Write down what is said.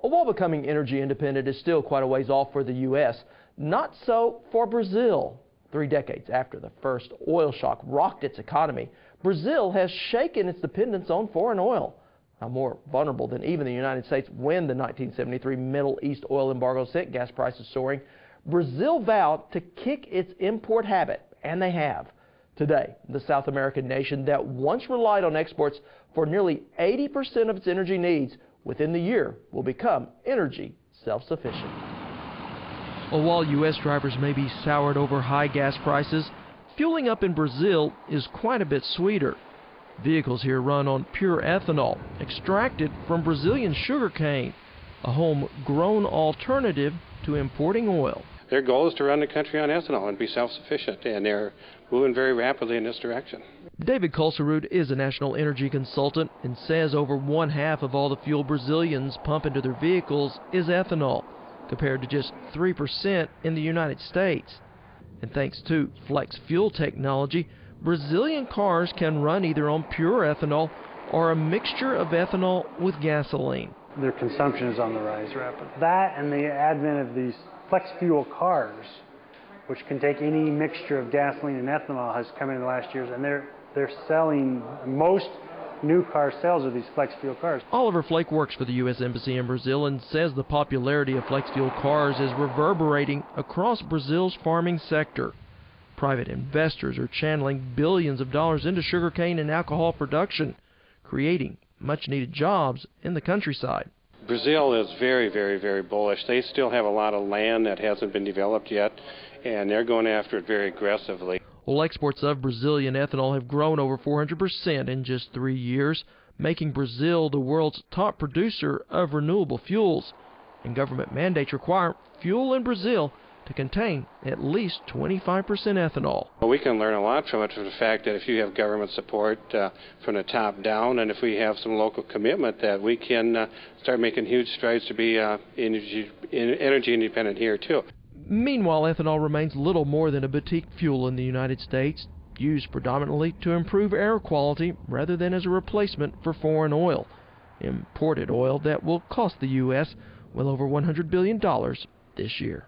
Well, while becoming energy independent is still quite a ways off for the U.S., not so for Brazil. 3 decades after the first oil shock rocked its economy, Brazil has shaken its dependence on foreign oil. Now, more vulnerable than even the United States when the 1973 Middle East oil embargo sent gas prices soaring, Brazil vowed to kick its import habit, and they have. Today, the South American nation that once relied on exports for nearly 80% of its energy needs within the year will become energy self-sufficient. Well, while U.S. drivers may be soured over high gas prices, fueling up in Brazil is quite a bit sweeter. Vehicles here run on pure ethanol, extracted from Brazilian sugarcane, a homegrown alternative to importing oil. Their goal is to run the country on ethanol and be self-sufficient, and they're moving very rapidly in this direction. David Kolsrud is a national energy consultant and says over 1/2 of all the fuel Brazilians pump into their vehicles is ethanol, compared to just 3% in the United States. And thanks to Flex fuel technology, Brazilian cars can run either on pure ethanol or a mixture of ethanol with gasoline. Their consumption is on the rise rapidly. That and the advent of these flex fuel cars, which can take any mixture of gasoline and ethanol, has come in the last years, and they're selling, most new car sales of these flex fuel cars. Oliver Flake works for the U.S. Embassy in Brazil and says the popularity of flex fuel cars is reverberating across Brazil's farming sector. Private investors are channeling billions of dollars into sugarcane and alcohol production, creating much-needed jobs in the countryside. Brazil is very, very, very bullish. They still have a lot of land that hasn't been developed yet, and they're going after it very aggressively. Well, exports of Brazilian ethanol have grown over 400% in just 3 years, making Brazil the world's top producer of renewable fuels. And government mandates require fuel in Brazil to contain at least 25% ethanol. Well, we can learn a lot from it, from the fact that if you have government support from the top down, and if we have some local commitment, that we can start making huge strides to be energy independent here too. Meanwhile, ethanol remains little more than a boutique fuel in the United States, used predominantly to improve air quality rather than as a replacement for foreign oil, imported oil that will cost the U.S. well over $100 billion this year.